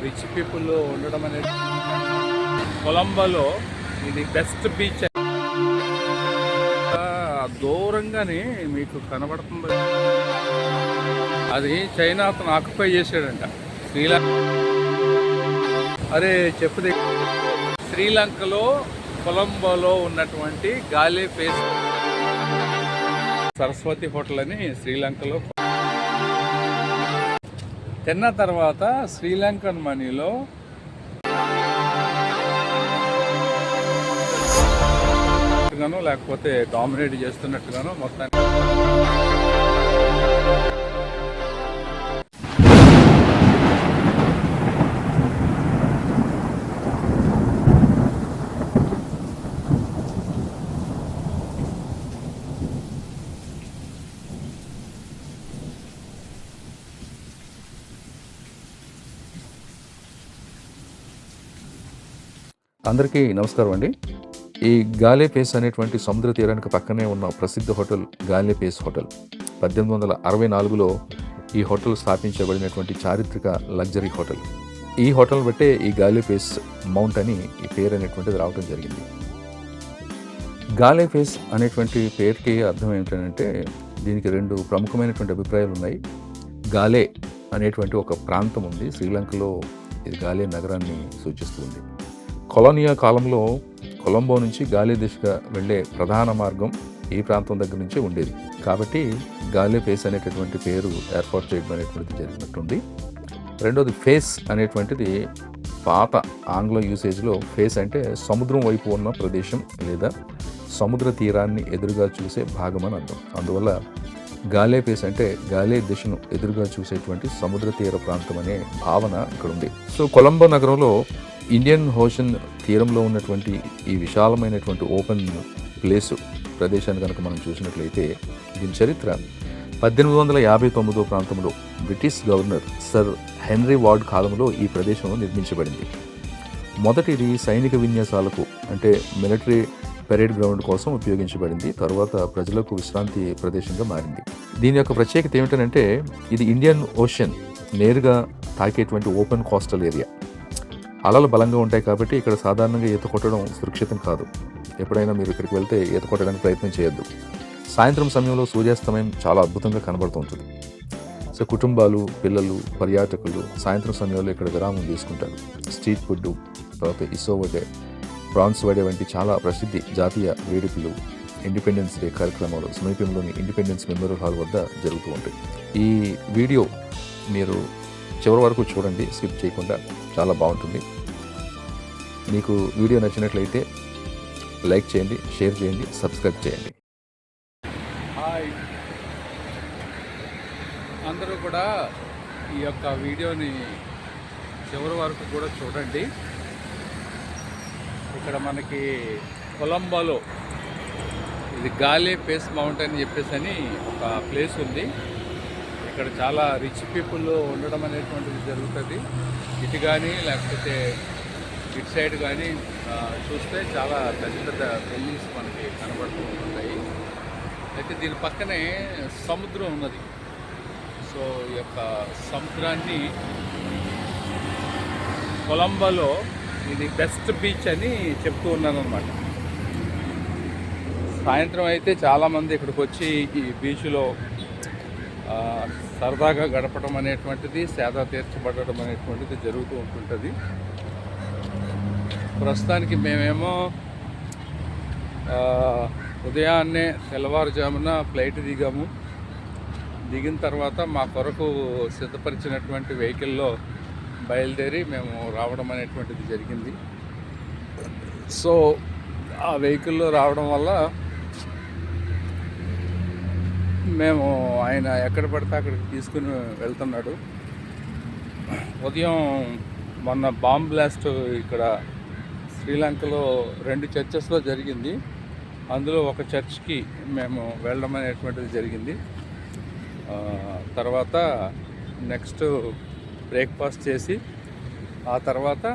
Rich people ఉండడం అనేది. కొలంబోలో ఇది బెస్ట్ బీచ్. దూరంగానే మీకు కనబడుతుంది. అది చైనా అతను ఆక్యుపై చేశాడంట శ్రీలంక. అరే చెప్పుది. శ్రీలంకలో కొలంబోలో ఉన్నటువంటి గాలే ఫేస్ సరస్వతి హోటల్ అని శ్రీలంకలో తిన్న తర్వాత శ్రీలంకన్ మనీలో లేకపోతే డామినేట్ చేస్తున్నట్టుగానో మొత్తాన్ని అందరికీ నమస్కారం అండి. ఈ గాలే పేస్ అనేటువంటి సముద్ర తీరానికి పక్కనే ఉన్న ప్రసిద్ధ హోటల్ గాలే పేస్ హోటల్. 1864లో ఈ హోటల్ స్థాపించబడినటువంటి చారిత్రక లగ్జరీ హోటల్. ఈ హోటల్ బట్టే ఈ గాలే పేస్ మౌంట్ అని ఈ పేరు అనేటువంటిది రావడం జరిగింది. గాలే పేస్ అనేటువంటి పేరుకి అర్థం ఏంటంటే దీనికి రెండు ప్రముఖమైనటువంటి అభిప్రాయాలు ఉన్నాయి. గాలే అనేటువంటి ఒక ప్రాంతం ఉంది శ్రీలంకలో. ఇది గాలే నగరాన్ని సూచిస్తుంది. కొలోనియా కాలంలో కొలంబో నుంచి గాలే దిశగా వెళ్ళే ప్రధాన మార్గం ఈ ప్రాంతం దగ్గర నుంచే ఉండేది. కాబట్టి గాలే పేస్ అనేటటువంటి పేరు ఏర్పాటు చేయడం అనేటువంటిది జరిగినట్టుంది. రెండోది ఫేస్ అనేటువంటిది పాత ఆంగ్ల యూసేజ్లో ఫేస్ అంటే సముద్రం వైపు ఉన్న ప్రదేశం లేదా సముద్ర తీరాన్ని ఎదురుగా చూసే భాగం అని అర్థం. అందువల్ల గాలే పేస్ అంటే గాలే దిశను ఎదురుగా చూసేటువంటి సముద్ర తీర ప్రాంతం అనే భావన ఇక్కడ ఉంది. సో కొలంబో నగరంలో ఇండియన్ ఓషన్ తీరంలో ఉన్నటువంటి ఈ విశాలమైనటువంటి ఓపెన్ ప్లేసు ప్రదేశాన్ని కనుక మనం చూసినట్లయితే దీని చరిత్ర 1859 ప్రాంతంలో British governor sir henry ward కాలంలో ఈ ప్రదేశంలో నిర్మించబడింది. మొదటిది సైనిక విన్యాసాలకు అంటే మిలిటరీ పెరేడ్ గ్రౌండ్ కోసం ఉపయోగించబడింది. తర్వాత ప్రజలకు విశ్రాంతి ప్రదేశంగా మారింది. దీని యొక్క ప్రత్యేకత ఏమిటంటే ఇది ఇండియన్ ఓషన్ నేరుగా తాకేటువంటి ఓపెన్ కోస్టల్ ఏరియా. అలలు బలంగా ఉంటాయి కాబట్టి ఇక్కడ సాధారణంగా ఈత కొట్టడం సురక్షితం కాదు. ఎప్పుడైనా మీరు ఇక్కడికి వెళ్తే ఈత కొట్టడానికి ప్రయత్నం చేయొద్దు. సాయంత్రం సమయంలో సూర్యాస్తమయం చాలా అద్భుతంగా కనబడుతూ ఉంటుంది. సో కుటుంబాలు, పిల్లలు, పర్యాటకులు సాయంత్రం సమయంలో ఇక్కడ విరామం తీసుకుంటారు. స్ట్రీట్ ఫుడ్, తర్వాత ఇసో వడే, ప్రాన్స్ వడే వంటి చాలా ప్రసిద్ధి జాతీయ వేడుకలు, ఇండిపెండెన్స్ డే కార్యక్రమాలు సమీపంలోని ఇండిపెండెన్స్ మెమోరియల్ హాల్ వద్ద జరుగుతూ ఉంటాయి. ఈ వీడియో మీరు చివరి వరకు చూడండి, స్కిప్ చేయకుండా. చాలా బాగుంటుంది. మీకు వీడియో నచ్చినట్లయితే లైక్ చేయండి, షేర్ చేయండి, సబ్స్క్రైబ్ చేయండి. హాయ్ అందరూ కూడా ఈ యొక్క వీడియోని చివరి వరకు కూడా చూడండి. ఇక్కడ మనకి కొలంబోలో ఇది గాలే పేస్ మౌంట్ అని చెప్పేసి అని ఒక ప్లేస్ ఉంది. ఇక్కడ చాలా రిచ్ పీపుల్ ఉండడం అనేటువంటిది జరుగుతుంది. ఇటు కానీ లేకపోతే ఇటు సైడ్ కానీ చూస్తే చాలా పెద్ద పెద్ద బిల్డింగ్స్ మనకి కనబడుతూ ఉంటాయి. అయితే దీని పక్కనే సముద్రం ఉన్నది. సో ఈ యొక్క సముద్రాన్ని కొలంబోలో ఇది బెస్ట్ బీచ్ అని చెప్తూ ఉన్నాను అనమాట. సాయంత్రం అయితే చాలామంది ఇక్కడికి వచ్చి ఈ బీచ్లో సరదాగా గడపడం అనేటువంటిది, సేద తీర్చబడడం అనేటువంటిది జరుగుతూ ఉంటుంటుంది. ప్రస్తుతానికి మేమేమో ఉదయాన్నే తెల్లవారుజామున ఫ్లైట్ దిగాము. దిగిన తర్వాత మా కొరకు సిద్ధపరిచినటువంటి వెహికల్లో బయలుదేరి మేము రావడం అనేటువంటిది జరిగింది. సో ఆ వెహికల్లో రావడం వల్ల మేము ఆయన ఎక్కడ పడితే అక్కడికి తీసుకుని వెళ్తున్నాడు. ఉదయం మొన్న బాంబ్ బ్లాస్ట్ ఇక్కడ శ్రీలంకలో 2 చర్చెస్లో జరిగింది. అందులో ఒక చర్చ్కి మేము వెళ్ళడం అనేటువంటిది జరిగింది. తర్వాత నెక్స్ట్ బ్రేక్ఫాస్ట్ చేసి ఆ తర్వాత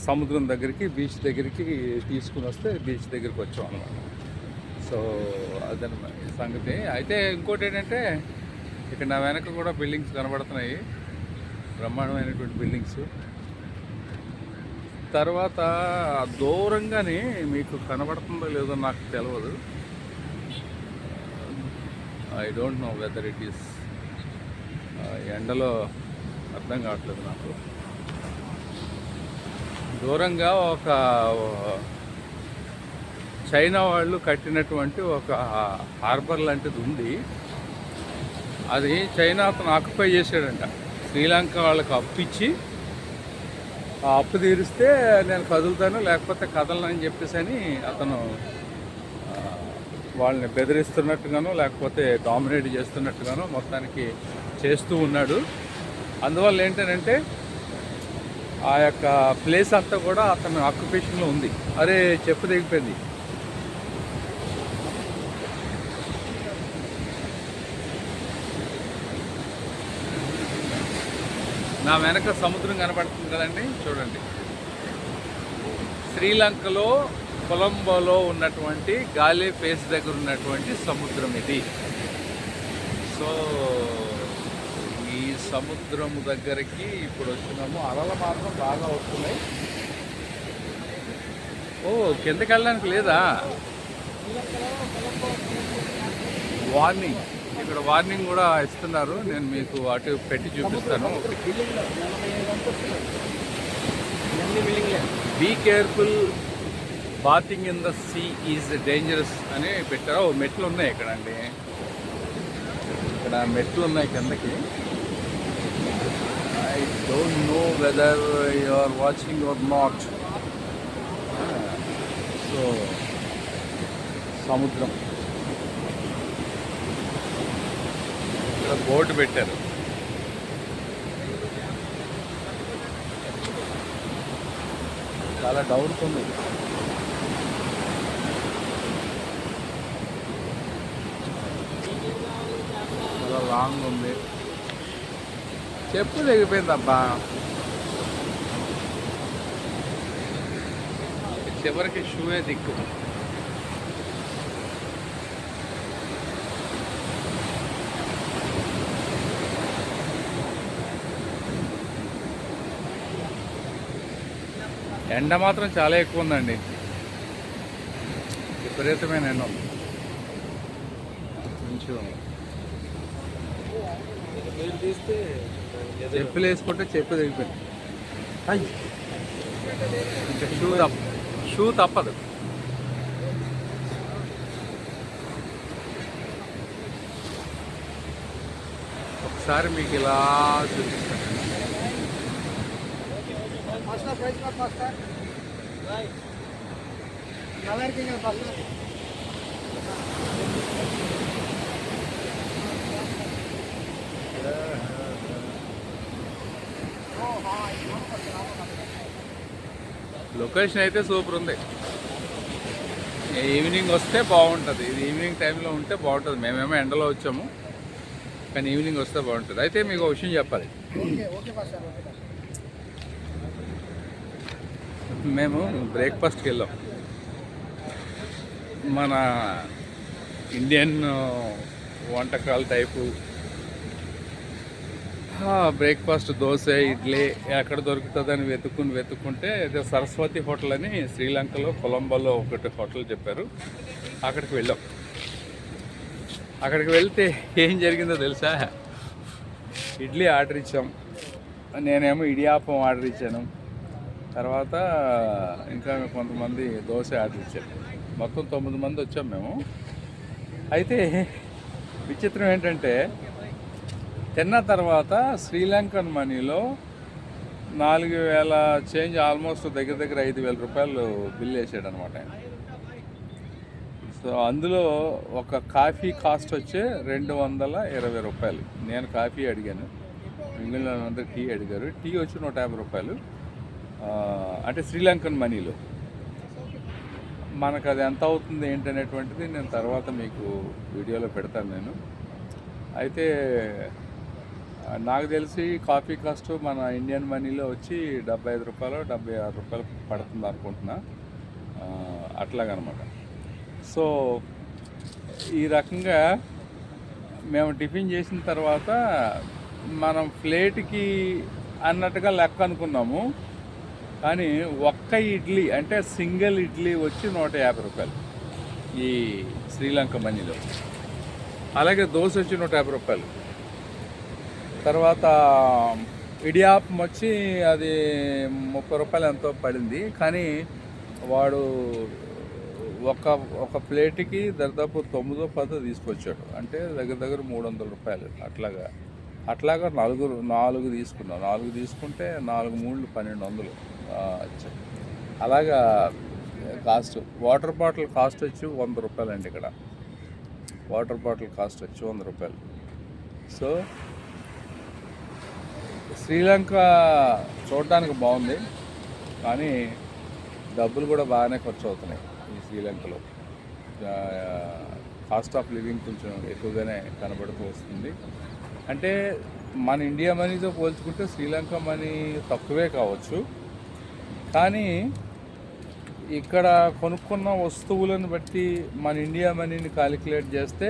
సముద్రం దగ్గరికి, బీచ్ దగ్గరికి తీసుకుని వస్తే బీచ్ దగ్గరికి వచ్చాం అన్నమాట. సో అదనమాట సంగతి. అయితే ఇంకోటి ఏంటంటే ఇక్కడ నా వెనక కూడా బిల్డింగ్స్ కనబడుతున్నాయి. బ్రహ్మాండమైనటువంటి బిల్డింగ్స్. తర్వాత దూరంగానే మీకు కనబడుతుందో లేదో నాకు తెలియదు. I don't know whether it is ఎండలో అర్థం కావట్లేదు నాకు. దూరంగా ఒక చైనా వాళ్ళు కట్టినటువంటి ఒక హార్బర్ లాంటిది ఉంది. అది చైనా అతను ఆక్యుపై చేశాడంట. శ్రీలంక వాళ్ళకి అప్పిచ్చి ఆ అప్పు తీరిస్తే నేను కదులుతాను, లేకపోతే కదలను అని చెప్పేసి అని అతను వాళ్ళని బెదిరిస్తున్నట్టుగానో లేకపోతే డామినేట్ చేస్తున్నట్టుగానో మొత్తానికి చేస్తూ ఉన్నాడు. అందువల్ల ఏంటంటే ఆ యొక్క ప్లేస్ అంతా కూడా అతను ఆక్యుపేషన్లో ఉంది. అరే చెప్పు దిగిపోయింది. నా వెనక సముద్రం కనబడుతుంది కదండి, చూడండి. శ్రీలంకలో కొలంబోలో ఉన్నటువంటి గాలే పేస్ దగ్గర ఉన్నటువంటి సముద్రం ఇది. సో ఈ సముద్రము దగ్గరికి ఇప్పుడు వచ్చినాము. అలల మాత్రం బాగా వస్తున్నాయి. ఓ కిందకి వెళ్ళడానికి లేదా? వార్నింగ్, ఇక్కడ వార్నింగ్ కూడా ఇస్తున్నారు. నేను మీకు అటు పెట్టి చూపిస్తాను. Be careful, bathing in the sea is dangerous అని పెట్టారు. మెట్లు ఉన్నాయి ఇక్కడ అండి, ఇక్కడ మెట్లు ఉన్నాయి కిందకి. I don't know whether you are watching or not. So సముద్రం ఇక్కడ బోర్డు పెట్టారు. చాలా డౌట్ ఉంది. చాలా లాంగ్ ఉంది. చెప్పు తెగిపోయిందబ్బా. చివరికి షూనే దిక్కు. ఎండ మాత్రం చాలా ఎక్కువ ఉందండి, విపరీతమైన ఎండ ఉంది. కొంచెం చెప్పులు వేసుకుంటే చెప్పు తెగిపోయింది. ఇంకా షూ తప్పదు. ఒకసారి మీకు ఇలా చూపిస్తాను. లొకేషన్ అయితే సూపర్ ఉంది. ఈవినింగ్ వస్తే బాగుంటుంది. ఇది ఈవినింగ్ టైంలో ఉంటే బాగుంటుంది. మేమేమో ఎండలో వచ్చాము, కానీ ఈవినింగ్ వస్తే బాగుంటుంది. అయితే మీకు ఒక విషయం చెప్పాలి. మేము బ్రేక్ఫాస్ట్కి వెళ్ళాం. మన ఇండియన్ వంటకాల టైపు బ్రేక్ఫాస్ట్, దోశ, ఇడ్లీ ఎక్కడ దొరుకుతుందని వెతుక్కుంటే ఇది సరస్వతి హోటల్ అని శ్రీలంకలో కొలంబోలో ఒకటి హోటల్ చెప్పారు. అక్కడికి వెళ్ళాం. అక్కడికి వెళ్తే ఏం జరిగిందో తెలుసా? ఇడ్లీ ఆర్డర్ ఇచ్చాం, నేనేమో ఇడియాపం ఆర్డర్ ఇచ్చాను. తర్వాత ఇంకా కొంతమంది దోశ ఆర్డర్ ఇచ్చారు. మొత్తం 9 మంది వచ్చాం మేము. అయితే విచిత్రం ఏంటంటే తిన్న తర్వాత శ్రీలంకన్ మనీలో 4,000 చేంజ్, ఆల్మోస్ట్ దగ్గర 5,000 రూపాయలు బిల్ వేసాడు అనమాట. సో అందులో ఒక కాఫీ కాస్ట్ వచ్చే 220 రూపాయలు. నేను కాఫీ అడిగాను, మిగిలిన అందరూ టీ అడిగారు. టీ వచ్చి 150 రూపాయలు. అంటే శ్రీలంకన్ మనీలో. మనకు అది ఎంత అవుతుంది ఏంటనేటువంటిది నేను తర్వాత మీకు వీడియోలో పెడతాను నేను. అయితే నాకు తెలిసి కాఫీ కాస్ట్ మన ఇండియన్ మనీలో వచ్చి 75 రూపాయలు 76 రూపాయలు పడుతుంది అనుకుంటున్నా, అట్లాగనమాట. సో ఈ రకంగా మేము టిఫిన్ చేసిన తర్వాత మనం ప్లేట్కి అన్నట్టుగా లెక్క అనుకున్నాము. కానీ ఒక్క ఇడ్లీ అంటే సింగిల్ ఇడ్లీ వచ్చి 150 రూపాయలు ఈ శ్రీలంక మనీలో. అలాగే దోశ వచ్చి 150 రూపాయలు. తర్వాత ఇడియాప్పం వచ్చి అది 30 రూపాయలు ఎంతో పడింది. కానీ వాడు ఒక ప్లేట్కి దాదాపు 9-10 తీసుకొచ్చాడు. అంటే దగ్గర దగ్గర 300 రూపాయలు. అట్లాగా 4 తీసుకున్నాం. 4 తీసుకుంటే 4 3 1200 వచ్చాయి. అలాగా కాస్ట్. వాటర్ బాటిల్ కాస్ట్ వచ్చి 100 రూపాయలు అండి ఇక్కడ. వాటర్ బాటిల్ కాస్ట్ వచ్చి 100 రూపాయలు. సో శ్రీలంక చూడడానికి బాగుంది, కానీ డబ్బులు కూడా బాగానే ఖర్చు అవుతున్నాయి ఈ శ్రీలంకలో. కాస్ట్ ఆఫ్ లివింగ్ కొంచెం ఎక్కువగానే కనబడుతూ వస్తుంది. అంటే మన ఇండియా మనీతో పోల్చుకుంటే శ్రీలంక మనీ తక్కువే కావచ్చు, కానీ ఇక్కడ కొనుక్కున్న వస్తువులను బట్టి మన ఇండియా మనీని కాలిక్యులేట్ చేస్తే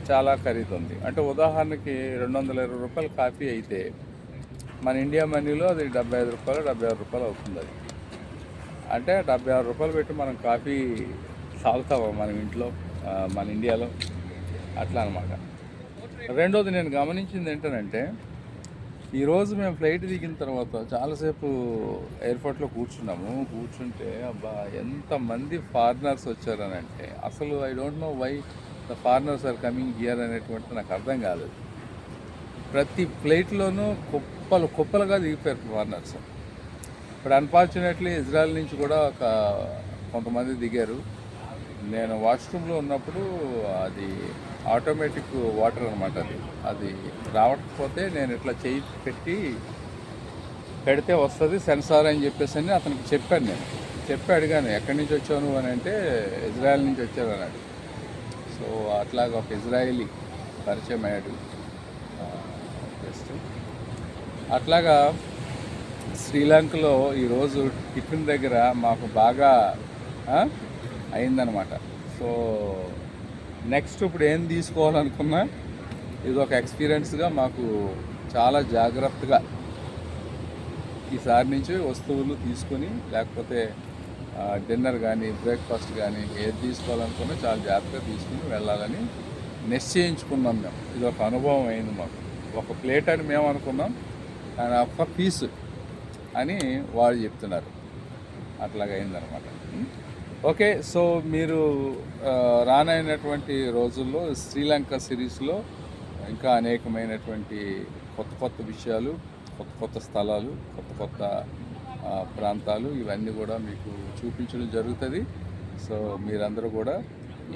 చాలా ఖరీదు ఉంది. అంటే ఉదాహరణకి 220 రూపాయల కాఫీ అయితే మన ఇండియా మనీలో అది 75 రూపాయలు 76 రూపాయలు అవుతుంది. అది అంటే 76 రూపాయలు పెట్టి మనం కాఫీ తాగుతామా మనం ఇంట్లో, మన ఇండియాలో? అట్లా అనమాట. రెండోది నేను గమనించింది ఏంటంటే, ఈరోజు మేము ఫ్లైట్ దిగిన తర్వాత చాలాసేపు ఎయిర్పోర్ట్లో కూర్చుంటే అబ్బా ఎంతమంది ఫారినర్స్ వచ్చారని. అంటే అసలు I don't know why the foreigners are coming here అనేటువంటిది నాకు అర్థం కాలేదు. ప్రతి ఫ్లైట్లోనూ కుప్పలుగా దిగిపోయారు ఫారినర్స్. ఇప్పుడు అన్ఫార్చునేట్లీ ఇజ్రాయెల్ నుంచి కూడా కొంతమంది దిగారు. నేను వాష్రూమ్లో ఉన్నప్పుడు అది ఆటోమేటిక్ వాటర్ అనమాట. అది రావకపోతే నేను ఇట్లా చేయి పెడితే వస్తుంది సెన్సార్ అని చెప్పేసి అని అతనికి చెప్పాను. నేను అడిగాను, ఎక్కడి నుంచి వచ్చాను అని అంటే ఇజ్రాయెల్ నుంచి వచ్చాను అన్నాడు. సో అట్లాగా ఒక ఇజ్రాయేలీ పరిచయం అయ్యాడు. అట్లాగా శ్రీలంకలో ఈరోజు టిఫిన్ దగ్గర మాకు బాగా అయిందనమాట. సో నెక్స్ట్ ఇప్పుడు ఏం తీసుకోవాలనుకున్నా ఇది ఒక ఎక్స్పీరియన్స్గా మాకు చాలా జాగ్రత్తగా ఈసారి నుంచి వస్తువులు తీసుకుని, లేకపోతే డిన్నర్ కానీ బ్రేక్ఫాస్ట్ కానీ ఏది తీసుకోవాలనుకున్నా చాలా జాగ్రత్తగా తీసుకుని వెళ్ళాలని నిశ్చయించుకున్నాం మేము. ఇది ఒక అనుభవం అయింది మాకు. ఒక ప్లేట్ అని మేము అనుకున్నాం, కానీ ఒక్క పీసు అని వాళ్ళు చెప్తున్నారు. అట్లాగా అయిందనమాట. ఓకే, సో మీరు రానైనటువంటి రోజుల్లో శ్రీలంక సిరీస్లో ఇంకా అనేకమైనటువంటి కొత్త విషయాలు, కొత్త స్థలాలు, కొత్త ప్రాంతాలు ఇవన్నీ కూడా మీకు చూపించడం జరుగుతుంది. సో మీరందరూ కూడా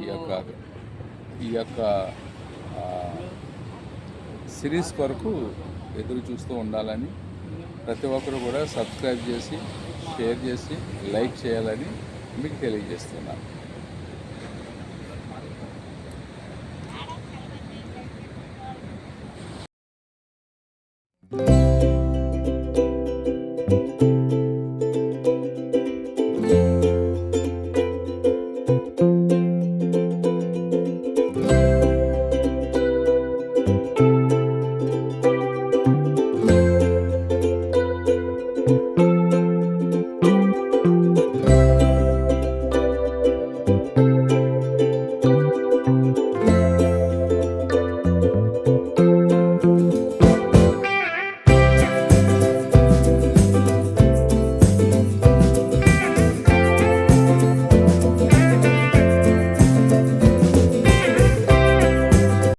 ఈ యొక్క సిరీస్ కొరకు ఎదురు చూస్తూ ఉండాలని, ప్రతి ఒక్కరు కూడా సబ్స్క్రైబ్ చేసి, షేర్ చేసి, లైక్ చేయాలని మీకు తెలియజేస్తున్నాను. Thank you.